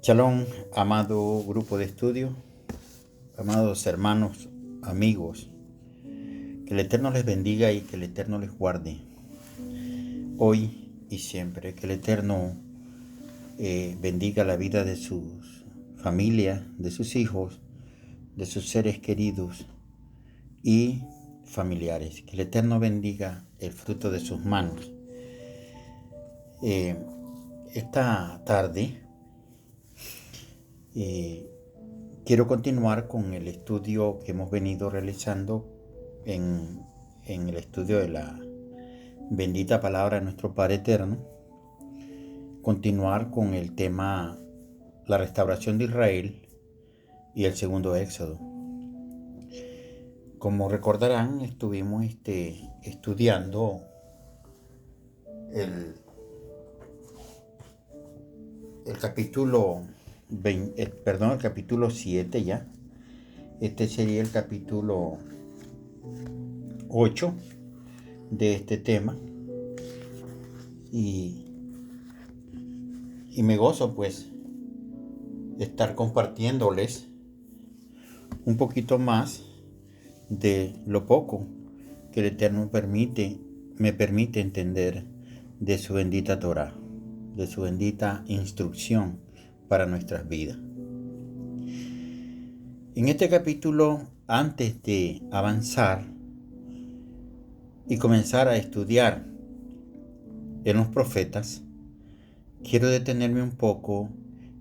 Shalom, amado grupo de estudio, amados hermanos, amigos, que el Eterno les bendiga y que el Eterno les guarde, hoy y siempre, que el Eterno bendiga la vida de sus familias, de sus hijos, de sus seres queridos y familiares, que el Eterno bendiga el fruto de sus manos. Esta tarde quiero continuar con el estudio que hemos venido realizando en el estudio de la bendita palabra de nuestro Padre Eterno. Continuar con el tema la restauración de Israel y el segundo éxodo. Como recordarán, estuvimos estudiando el capítulo el capítulo 7 ya. Este sería el capítulo 8 de este tema. Y me gozo pues estar compartiéndoles un poquito más de lo poco que el Eterno me permite entender de su bendita Torah, de su bendita instrucción para nuestras vidas. En este capítulo, antes de avanzar y comenzar a estudiar en los profetas, quiero detenerme un poco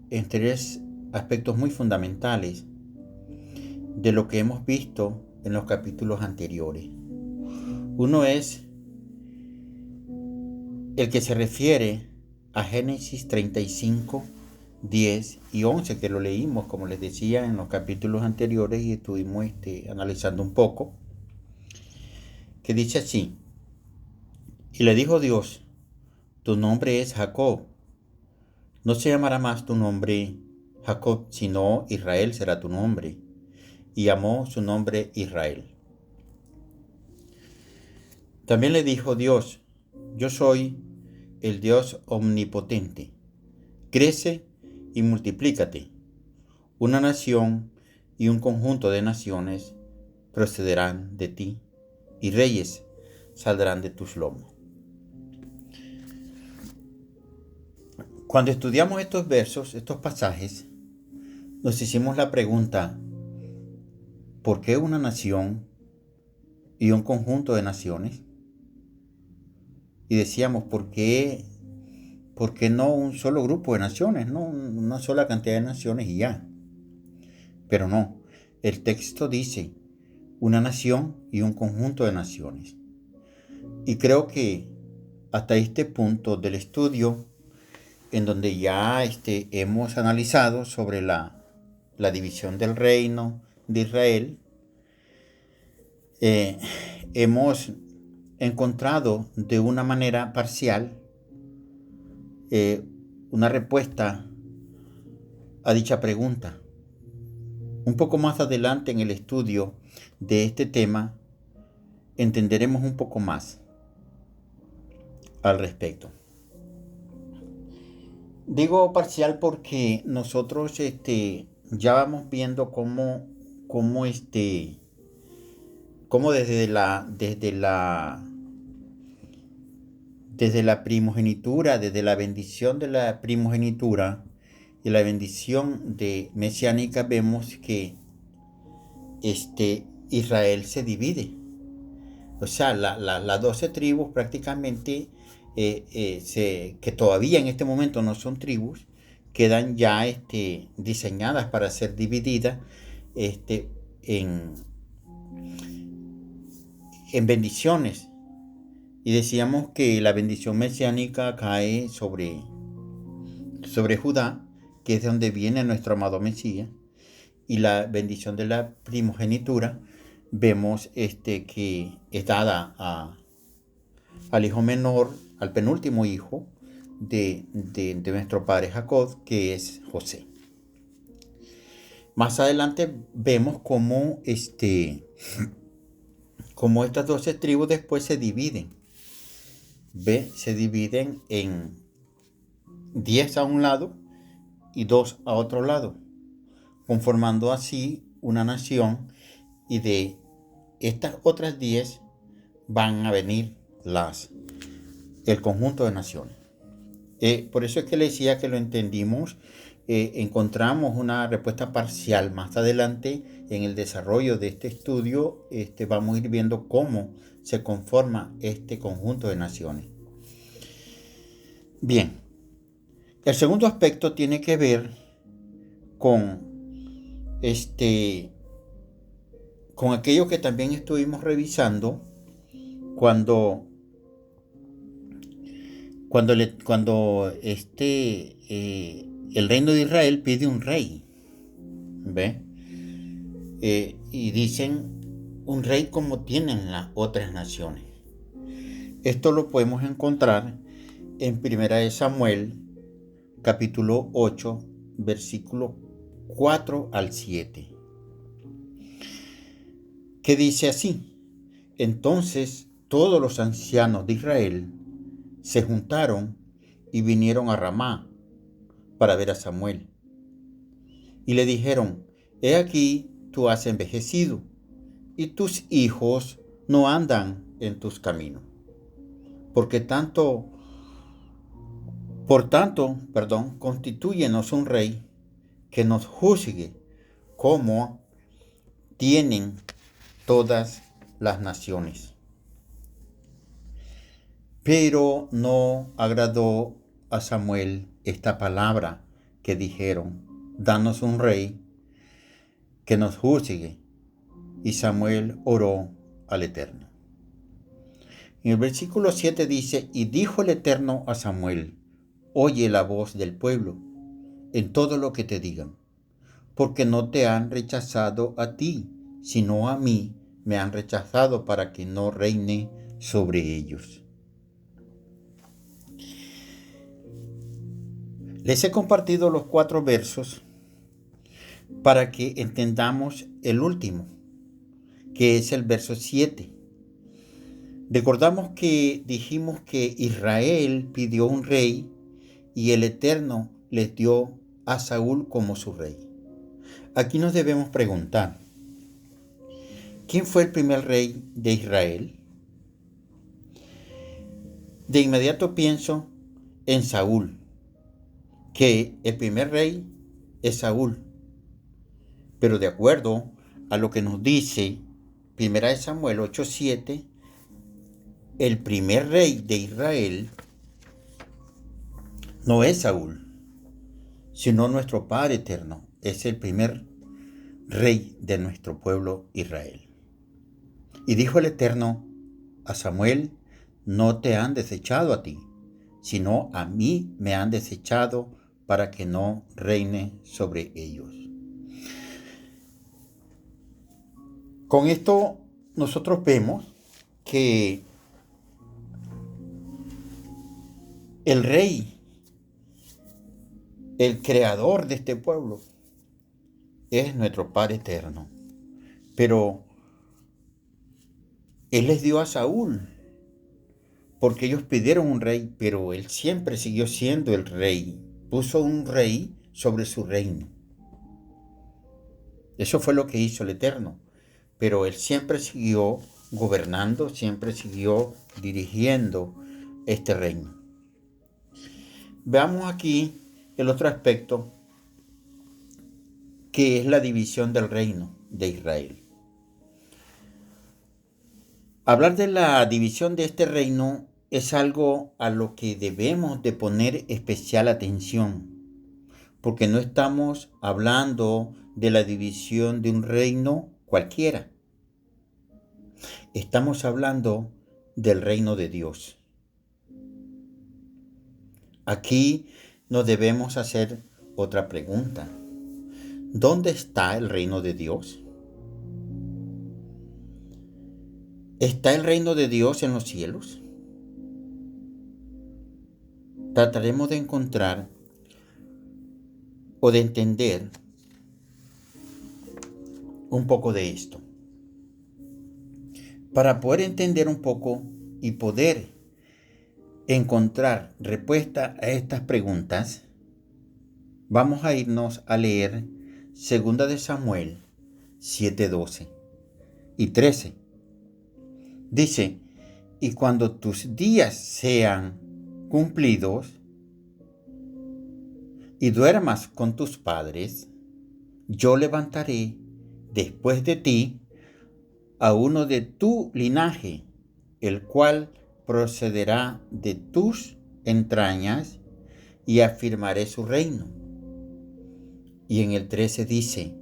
en tres aspectos muy fundamentales de lo que hemos visto en los capítulos anteriores. Uno es el que se refiere a Génesis 35, 10 y 11, que lo leímos, como les decía, en los capítulos anteriores y estuvimos analizando un poco, que dice así: y le dijo Dios, tu nombre es Jacob, no se llamará más tu nombre Jacob, sino Israel será tu nombre. Y llamó su nombre Israel. También le dijo Dios, yo soy el Dios omnipotente, crece y multiplícate. Una nación y un conjunto de naciones procederán de ti, y reyes saldrán de tus lomos. Cuando estudiamos estos versos, estos pasajes, nos hicimos la pregunta, ¿por qué una nación y un conjunto de naciones? Y decíamos, ¿por qué no un solo grupo de naciones? No una sola cantidad de naciones y ya. Pero no, el texto dice una nación y un conjunto de naciones. Y creo que hasta este punto del estudio, en donde ya hemos analizado sobre la división del reino de Israel, hemos encontrado de una manera parcial una respuesta a dicha pregunta. Un poco más adelante en el estudio de este tema entenderemos un poco más al respecto. Digo parcial porque nosotros ya vamos viendo cómo desde la primogenitura, desde la bendición de la primogenitura y la bendición mesiánica, vemos que Israel se divide. O sea, las 12 tribus prácticamente, que todavía en este momento no son tribus, quedan ya diseñadas para ser divididas en bendiciones. Y decíamos que la bendición mesiánica cae sobre Judá, que es de donde viene nuestro amado Mesías, y la bendición de la primogenitura vemos que es dada al hijo menor, al penúltimo hijo de nuestro padre Jacob, que es José. Más adelante vemos cómo estas 12 tribus después se dividen. Se dividen en 10 a un lado y 2 a otro lado, conformando así una nación, y de estas otras 10 van a venir el conjunto de naciones. Por eso es que le decía que lo entendimos. Encontramos una respuesta parcial más adelante en el desarrollo de este estudio. Vamos a ir viendo cómo se conforma este conjunto de naciones. Bien, el segundo aspecto tiene que ver con aquello que también estuvimos revisando cuando el reino de Israel pide un rey, ¿ve? Y dicen un rey como tienen las otras naciones. Esto lo podemos encontrar en 1 Samuel, capítulo 8, versículo 4 al 7, que dice así: Entonces todos los ancianos de Israel se juntaron y vinieron a Ramá para ver a Samuel. Y le dijeron: He aquí, tú has envejecido, y tus hijos no andan en tus caminos. Por tanto, constitúyenos un rey que nos juzgue como tienen todas las naciones. Pero no agradó a Samuel esta palabra que dijeron: danos un rey que nos juzgue. Y Samuel oró al Eterno. En el versículo 7 dice: Y dijo el Eterno a Samuel: Oye la voz del pueblo en todo lo que te digan, porque no te han rechazado a ti, sino a mí me han rechazado para que no reine sobre ellos. Les he compartido los 4 versos para que entendamos el último, que es el verso 7. Recordamos que dijimos que Israel pidió un rey y el Eterno les dio a Saúl como su rey. Aquí nos debemos preguntar: ¿quién fue el primer rey de Israel? De inmediato pienso en Saúl, que el primer rey es Saúl. Pero de acuerdo a lo que nos dice 1 Samuel 8:7, el primer rey de Israel no es Saúl, sino nuestro Padre Eterno. Es el primer rey de nuestro pueblo Israel. Y dijo el Eterno a Samuel: no te han desechado a ti, sino a mí me han desechado para que no reine sobre ellos. Con esto nosotros vemos que el rey, el creador de este pueblo, es nuestro Padre Eterno. Pero Él les dio a Saúl porque ellos pidieron un rey, pero Él siempre siguió siendo el rey. Puso un rey sobre su reino. Eso fue lo que hizo el Eterno. Pero Él siempre siguió gobernando, siempre siguió dirigiendo este reino. Veamos aquí el otro aspecto, que es la división del reino de Israel. Hablar de la división de este reino es algo a lo que debemos de poner especial atención, porque no estamos hablando de la división de un reino cualquiera. Estamos hablando del reino de Dios. Aquí nos debemos hacer otra pregunta: ¿dónde está el reino de Dios? ¿Está el reino de Dios en los cielos? Trataremos de encontrar o de entender un poco de esto. Para poder entender un poco y poder encontrar respuesta a estas preguntas, Vamos a irnos a leer 2 de Samuel 7:12 y 13. Dice, y cuando tus días sean cumplidos y duermas con tus padres, yo levantaré después de ti a uno de tu linaje, el cual procederá de tus entrañas, y afirmaré su reino. Y en el 13 dice,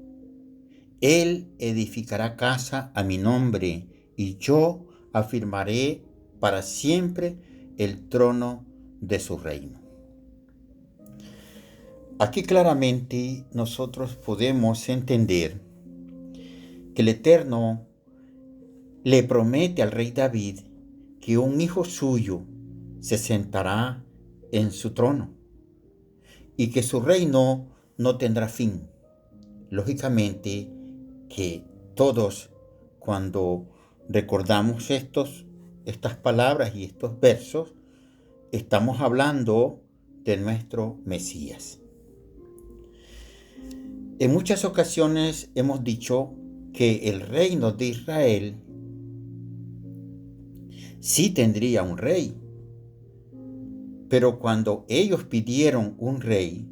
él edificará casa a mi nombre, y yo afirmaré para siempre el trono de su reino. Aquí claramente nosotros podemos entender que el Eterno le promete al rey David que un hijo suyo se sentará en su trono y que su reino no tendrá fin. Lógicamente que todos, cuando recordamos estas palabras y estos versos, estamos hablando de nuestro Mesías. En muchas ocasiones hemos dicho que el reino de Israel sí tendría un rey, pero cuando ellos pidieron un rey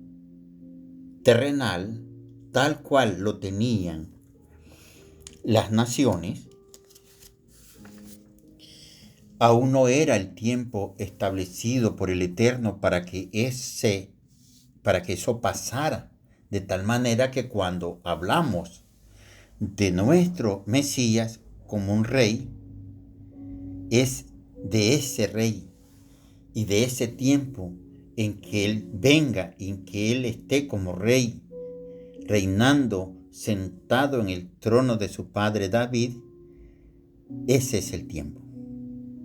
terrenal, tal cual lo tenían las naciones, aún no era el tiempo establecido por el Eterno para que eso pasara, de tal manera que cuando hablamos de nuestro Mesías como un rey, es de ese rey y de ese tiempo en que Él venga, en que Él esté como rey, reinando, sentado en el trono de su padre David. Ese es el tiempo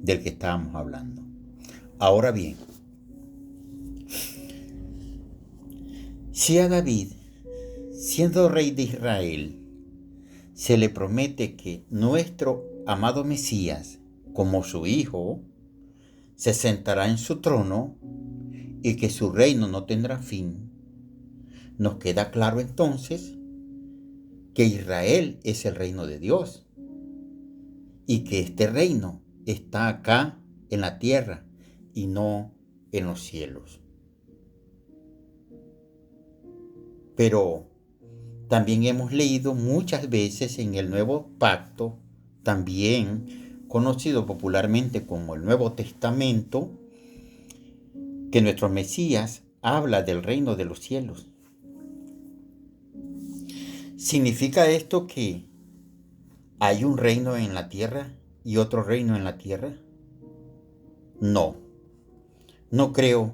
del que estábamos hablando. Ahora bien, si a David, siendo rey de Israel, se le promete que nuestro amado Mesías, como su hijo, se sentará en su trono y que su reino no tendrá fin, nos queda claro entonces que Israel es el reino de Dios y que este reino está acá en la tierra y no en los cielos. Pero también hemos leído muchas veces en el Nuevo Pacto, también conocido popularmente como el Nuevo Testamento, que nuestro Mesías habla del reino de los cielos. ¿Significa esto que hay un reino en la tierra y otro reino en la tierra? No, no creo,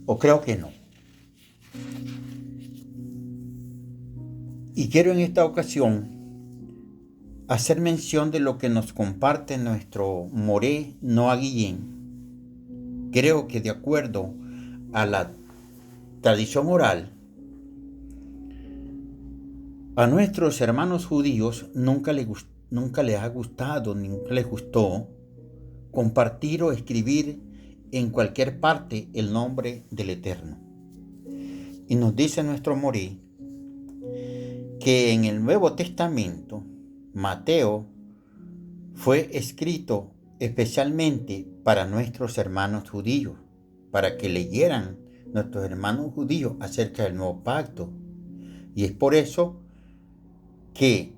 o creo que no. Y quiero en esta ocasión hacer mención de lo que nos comparte nuestro Moré Noa Guillén. Creo que de acuerdo a la tradición oral, a nuestros hermanos judíos nunca les ha gustado, nunca les gustó compartir o escribir en cualquier parte el nombre del Eterno. Y nos dice nuestro Moré que en el Nuevo Testamento, Mateo fue escrito especialmente para nuestros hermanos judíos, para que leyeran nuestros hermanos judíos acerca del nuevo pacto. Y es por eso que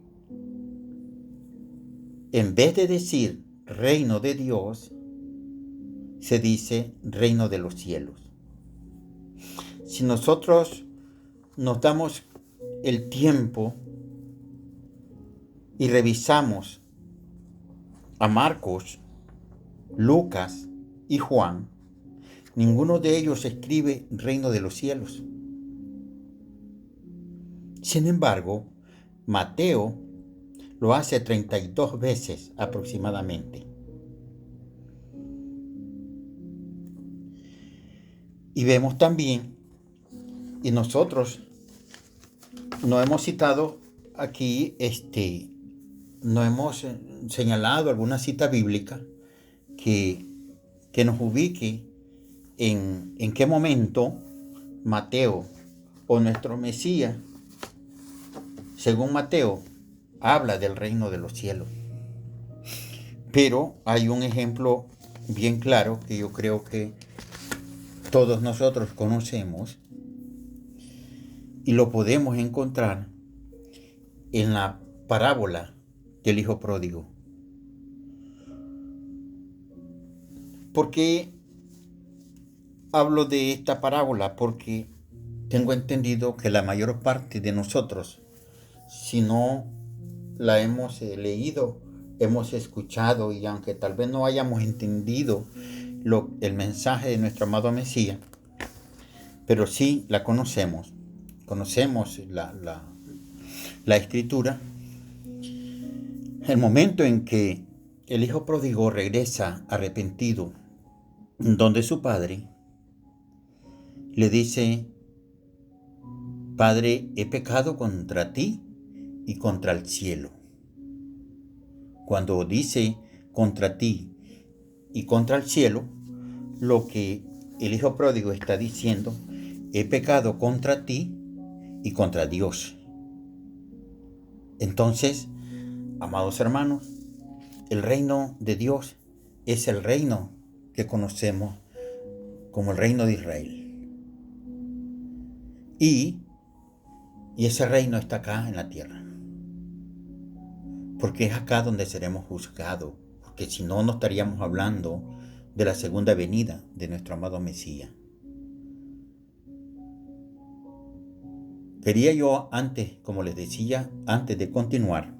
en vez de decir reino de Dios, se dice reino de los cielos. Si nosotros nos damos el tiempo y revisamos a Marcos, Lucas y Juan, ninguno de ellos escribe reino de los cielos. Sin embargo, Mateo lo hace 32 veces aproximadamente. Y vemos también, y nosotros no hemos citado aquí, no hemos señalado alguna cita bíblica que nos ubique en qué momento Mateo o nuestro Mesías, según Mateo, habla del reino de los cielos. Pero hay un ejemplo bien claro que yo creo que todos nosotros conocemos y lo podemos encontrar en la parábola del hijo pródigo. ¿Por qué hablo de esta parábola? Porque tengo entendido que la mayor parte de nosotros, si no la hemos leído, hemos escuchado, y aunque tal vez no hayamos entendido el mensaje de nuestro amado Mesías, pero sí la conocemos la escritura. El momento en que el hijo pródigo regresa arrepentido donde su padre, le dice: Padre, he pecado contra ti y contra el cielo. Cuando dice contra ti y contra el cielo, lo que el hijo pródigo está diciendo: he pecado contra ti y contra Dios. Entonces, amados hermanos, el reino de Dios es el reino que conocemos como el reino de Israel. Y ese reino está acá en la tierra. Porque es acá donde seremos juzgados. Porque si no, no estaríamos hablando de la segunda venida de nuestro amado Mesías. Quería yo antes, como les decía, antes de continuar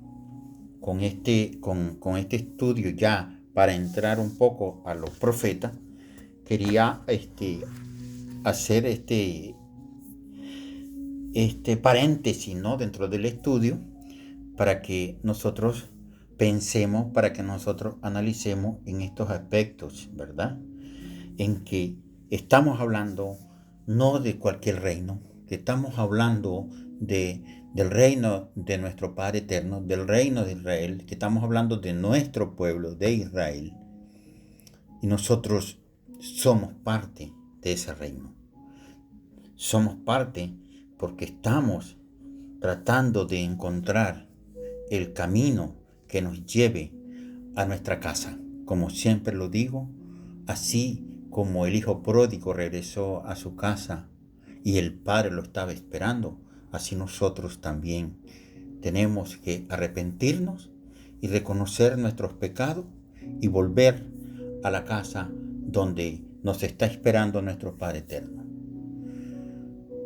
con este estudio, ya para entrar un poco a los profetas, quería hacer este paréntesis, ¿no?, dentro del estudio, para que nosotros pensemos, para que nosotros analicemos en estos aspectos, ¿verdad? En que estamos hablando no de cualquier reino, que estamos hablando del reino de nuestro Padre Eterno, del reino de Israel, que estamos hablando de nuestro pueblo, de Israel. Y nosotros somos parte de ese reino. Somos parte porque estamos tratando de encontrar el camino que nos lleve a nuestra casa. Como siempre lo digo, así como el hijo pródigo regresó a su casa y el padre lo estaba esperando, así nosotros también tenemos que arrepentirnos y reconocer nuestros pecados y volver a la casa donde nos está esperando nuestro Padre Eterno.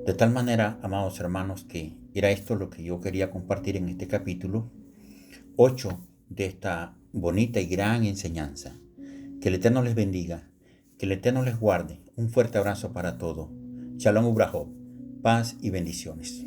De tal manera, amados hermanos, que era esto lo que yo quería compartir en este capítulo 8 de esta bonita y gran enseñanza. Que el Eterno les bendiga, que el Eterno les guarde. Un fuerte abrazo para todos. Shalom Ubrahot, paz y bendiciones.